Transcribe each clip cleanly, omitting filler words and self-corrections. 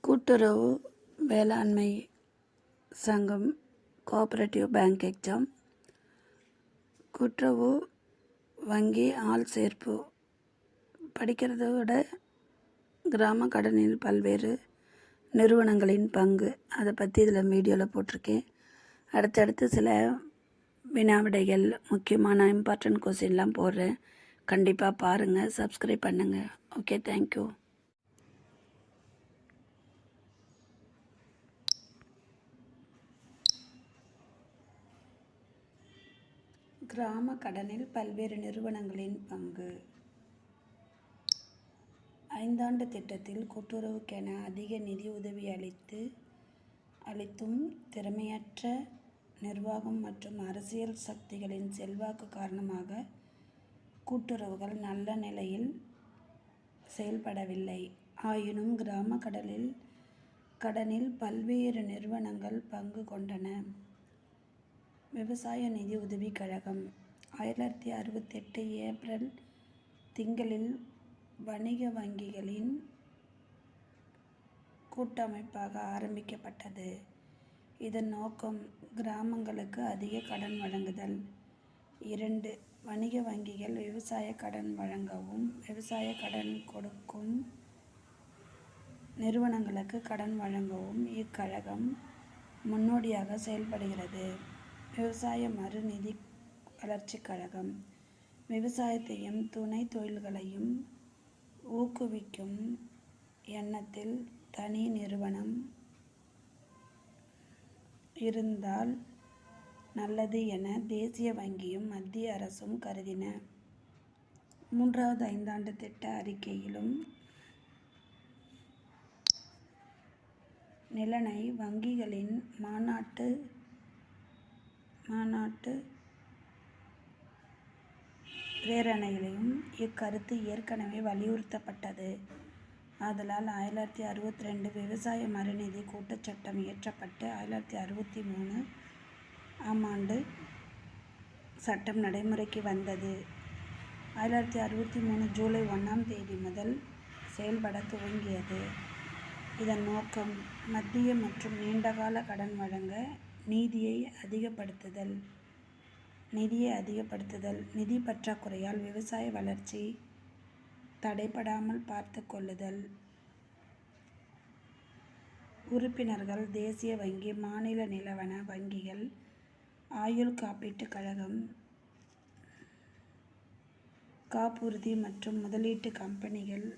கூட்டுறவு வேளாண்மை சங்கம் கோஆபரேட்டிவ் பேங்க் எக்ஸாம், கூட்டுறவு வங்கி ஆள் சேர்ப்பு படிக்கிறத விட கிராம கடனில் பல்வேறு நிறுவனங்களின் பங்கு, அதை பற்றி இதில் வீடியோவில் போட்டிருக்கேன். அடுத்தடுத்து சில வினாவிடைகள், முக்கியமான இம்பார்ட்டன்ட் கொஸ்டின்லாம் போடுறேன். கண்டிப்பாக பாருங்கள், சப்ஸ்கிரைப் பண்ணுங்கள். Okay, thank you. கிராம கடனில் பல்வேறு நிறுவனங்களின் பங்கு. 5 ஆண்டு திட்டத்தில் கூட்டுறவுக்கென அதிக நிதி உதவி அளித்தும் திறமையற்ற நிர்வாகம் மற்றும் அரசியல் சக்திகளின் செல்வாக்கு காரணமாக கூட்டுறவுகள் நல்ல நிலையில் செயல்படவில்லை. ஆயினும் கிராம கடனில் பல்வேறு நிறுவனங்கள் பங்கு கொண்டன. விவசாய நிதி உதவி கழகம் 1968 ஏப்ரல் திங்களில் வணிக வங்கிகளின் கூட்டமைப்பாக ஆரம்பிக்கப்பட்டது. இதன் நோக்கம் கிராமங்களுக்கு அதிக கடன் வழங்குதல். 2. வணிக வங்கிகள் விவசாய கடன் வழங்கவும் விவசாய கடன் கொடுக்கும் நிறுவனங்களுக்கு கடன் வழங்கவும் இக்கழகம் முன்னோடியாக செயல்படுகிறது. விவசாய மறு நிதி வளர்ச்சி கழகம் விவசாயத்தையும் துணை தொழில்களையும் ஊக்குவிக்கும் எண்ணத்தில் தனி நிறுவனம் இருந்தால் நல்லது என தேசிய வங்கியும் மத்திய அரசும் கருதின. 3வது 5 ஆண்டு திட்ட அறிக்கையிலும் நிலனை வங்கிகளின் மாநாட்டு பிரேரணையிலும் இக்கருத்து ஏற்கனவே வலியுறுத்தப்பட்டது. ஆதலால் 1962 விவசாய மறுநிதி கூட்டுச் சட்டம் இயற்றப்பட்டு 1963 ஆம் ஆண்டு சட்டம் நடைமுறைக்கு வந்தது. 1963 ஜூலை 1ஆம் தேதி முதல் செயல்பட துவங்கியது. இதன் நோக்கம் மத்திய மற்றும் நீண்டகால கடன் வழங்க நிதியை அதிகப்படுத்துதல். நிதி பற்றாக்குறையால் விவசாய வளர்ச்சி தடைபடாமல் பார்த்து கொள்ளுதல். உறுப்பினர்கள் தேசிய வங்கி, மாநில நிலவன வங்கிகள், ஆயுள் காப்பீட்டுக் கழகம், காப்புறுதி மற்றும் முதலீட்டு கம்பெனிகள்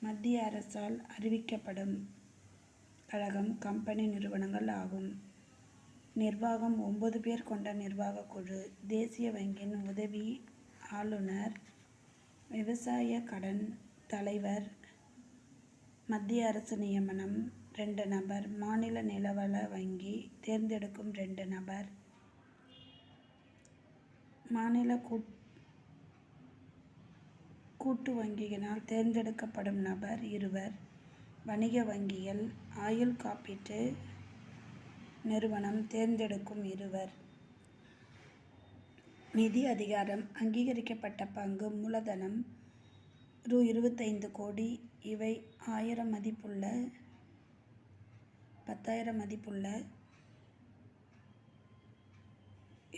மத்திய அரசால் அறிவிக்கப்படும் கழகம் கம்பெனி நிறுவனங்கள் ஆகும். நிர்வாகம் 9 பேர் கொண்ட நிர்வாக குழு. தேசிய வங்கியின் உதவி ஆளுநர், விவசாய கடன் தலைவர், மத்திய அரசு நியமனம் 2 நபர், மாநில நிலவள வங்கி தேர்ந்தெடுக்கும் 2 நபர், மாநில கூட்டு வங்கியினால் தேர்ந்தெடுக்கப்படும் நபர் 2. வணிக வங்கிகள், ஆயுள் காப்பீட்டு நிறுவனம் தேர்ந்தெடுக்கும் 2. நிதி அதிகாரம். அங்கீகரிக்கப்பட்ட பங்கு மூலதனம் ரூ. 25 கோடி. இவை 1000 மதிப்புள்ள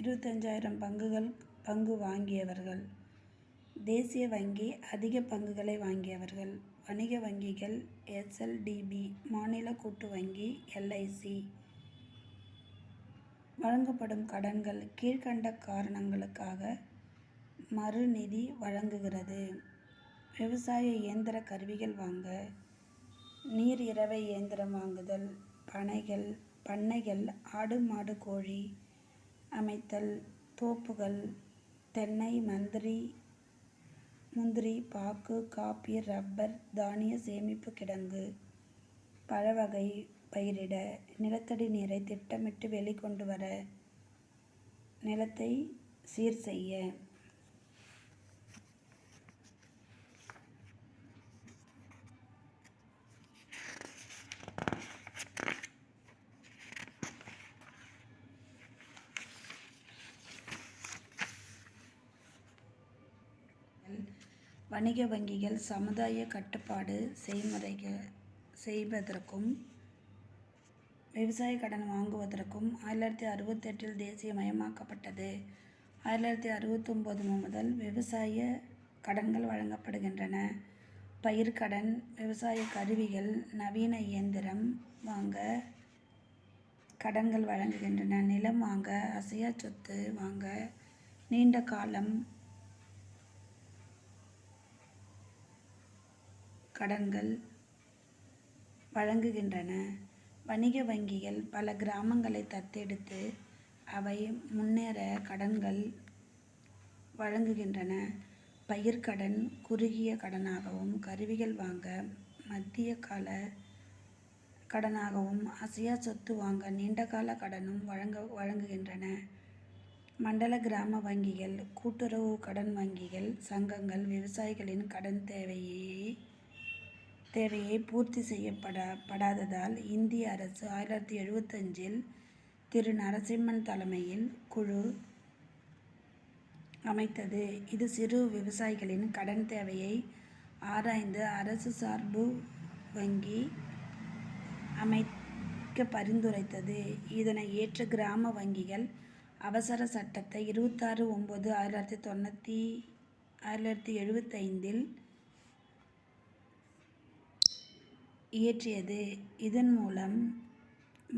25,000 பங்கு வாங்கியவர்கள். தேசிய வங்கி அதிக பங்குகளை வாங்கியவர்கள். வணிக வங்கிகள் SLDB, மாநில கூட்டு வங்கி LIC. வழங்கப்படும் கடன்கள் கீழ்கண்ட காரணங்களுக்காக மறு நிதி வழங்குகிறது. விவசாய இயந்திர கருவிகள் வாங்க, நீர் இரவை இயந்திரம் வாங்குதல், பண்ணைகள், ஆடு மாடு கோழி அமைத்தல், தோப்புகள், தென்னை, முந்திரி, பாக்கு, காபி, ரப்பர், தானிய சேமிப்பு கிடங்கு, பழவகை பயிரிட, நிலத்தடி நீரை திட்டமிட்டு வெளிக்கொண்டு வர, நிலத்தை சீர் செய்ய. வணிக வங்கிகள் சமுதாய கட்டுப்பாடு செய்வதற்கும் விவசாய கடன் வாங்குவதற்கும் 1968 தேசியமயமாக்கப்பட்டது. 1969 முதல் விவசாய கடன்கள் வழங்கப்படுகின்றன. பயிர்க்கடன், விவசாய கருவிகள், நவீன இயந்திரம் வாங்க கடன்கள் வழங்குகின்றன. நிலம் வாங்க, அசையா சொத்து வாங்க நீண்ட காலம் கடன்கள் வழங்குகின்றன. வணிக வங்கிகள் பல கிராமங்களை தத்தெடுத்து அவை முன்னேற கடன்கள் வழங்குகின்றன. பயிர்க்கடன் குறுகிய கடனாகவும், கருவிகள் வாங்க மத்திய கால கடனாகவும், அசையா சொத்து வாங்க நீண்டகால கடனும் வழங்குகின்றன. மண்டல கிராம வங்கிகள், கூட்டுறவு கடன் வங்கிகள், சங்கங்கள் விவசாயிகளின் கடன் தேவையை பூர்த்தி செய்யப்படாததால் இந்திய அரசு 1975 திரு நரசிம்மன் தலைமையில் குழு அமைத்தது. இது சிறு விவசாயிகளின் கடன் தேவையை ஆராய்ந்து அரசு சார்பு வங்கி அமைக்க பரிந்துரைத்தது. இதனை ஏற்ற கிராம வங்கிகள் அவசர சட்டத்தை 26/9/1975 இயற்றியது. இதன் மூலம்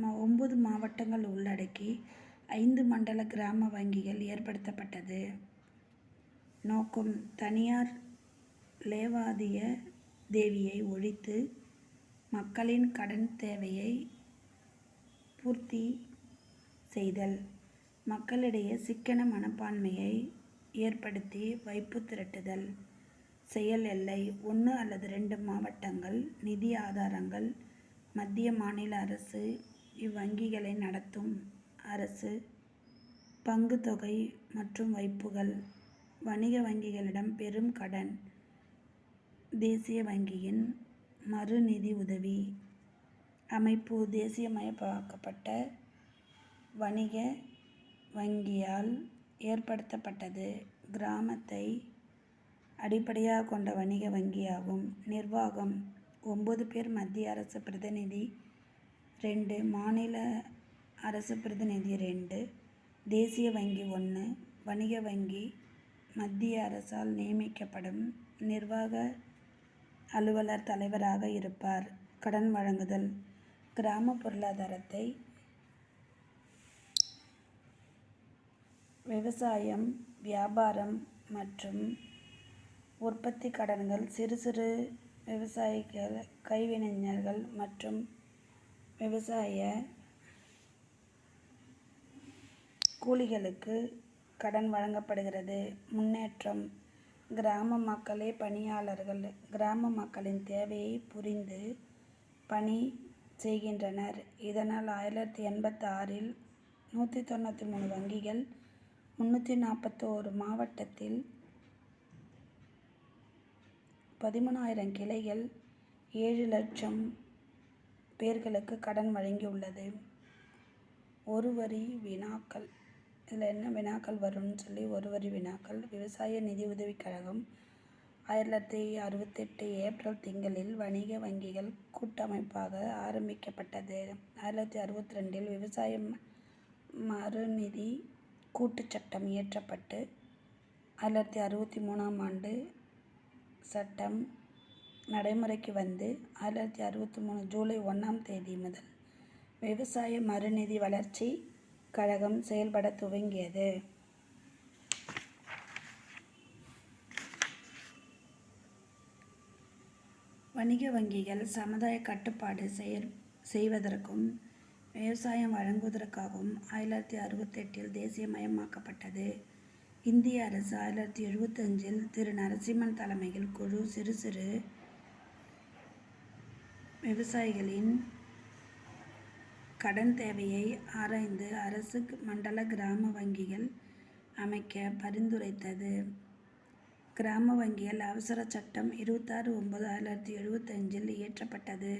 9 மாவட்டங்கள் உள்ளடக்கி 5 மண்டல கிராம வங்கிகள் ஏற்படுத்தப்பட்டது. நோக்கம் தனியார் லேவாதேவியை ஒழித்து மக்களின் கடன் தேவையை பூர்த்தி செய்தல், மக்களிடையே சிக்கன மனப்பான்மையை ஏற்படுத்தி வைப்பு திரட்டுதல். செயல் எல்லை 1 அல்லது 2 மாவட்டங்கள். நிதி ஆதாரங்கள் மத்திய மாநில அரசு இவ்வங்கிகளை நடத்தும் அரசு. பங்கு தொகை மற்றும் வைப்புகள். வணிக வங்கிகளிடம் பெறும் கடன். தேசிய வங்கியின் மறு நிதி உதவி. அமைப்பு தேசியமயமாக்கப்பட்ட வணிக வங்கியால் ஏற்படுத்தப்பட்டது. கிராமத்தை அடிப்படையாக கொண்ட வணிக வங்கியாகும். நிர்வாகம் 9 பேர் மத்திய அரசு பிரதிநிதி 2, மாநில அரசு பிரதிநிதி 2, தேசிய வங்கி 1. வணிக வங்கி மத்திய அரசால் நியமிக்கப்படும் நிர்வாக அலுவலர் தலைவராக இருப்பார். கடன் வழங்குதல். கிராம பொருளாதாரத்தை விவசாயம், வியாபாரம் மற்றும் உற்பத்தி கடன்கள், சிறு விவசாயிகள், கைவினைஞர்கள் மற்றும் விவசாய கூலிகளுக்கு கடன் வழங்கப்படுகிறது. முன்னேற்றம். கிராம மக்களே பணியாளர்கள். கிராம மக்களின் தேவையை புரிந்து பணி செய்கின்றனர். இதனால் 1986 193 வங்கிகள், 341 மாவட்டத்தில் 13,000 கிளைகள், 7 லட்சம் பேர்களுக்கு கடன் வழங்கியுள்ளது. ஒரு வரி வினாக்கள். இதில் என்ன வினாக்கள் வரும்னு சொல்லி ஒரு வரி வினாக்கள். விவசாய நிதி உதவிக் கழகம் 1968 ஏப்ரல் திங்களில் வணிக வங்கிகள் கூட்டமைப்பாக ஆரம்பிக்கப்பட்டது. 1962 விவசாய மறுநிதி கூட்டுச் சட்டம் இயற்றப்பட்டு 1963 சட்டம் நடைமுறைக்கு வந்து 1963 ஜூலை 1 முதல் விவசாய மறுநிதி வளர்ச்சி கழகம் செயல்பட துவங்கியது. வணிக வங்கிகள் சமுதாய கட்டுப்பாடு செய்வதற்கும் விவசாயம் வழங்குவதற்காகவும் 1968 தேசியமயமாக்கப்பட்டது. இந்திய அரசு 1975 திரு நரசிம்மன் தலைமையில் குழு சிறு விவசாயிகளின் கடன் தேவையை ஆராய்ந்து அரசு மண்டல கிராம வங்கிகள் அமைக்க பரிந்துரைத்தது. கிராம வங்கிகள் அவசர சட்டம் 26/9/1975 இயற்றப்பட்டது.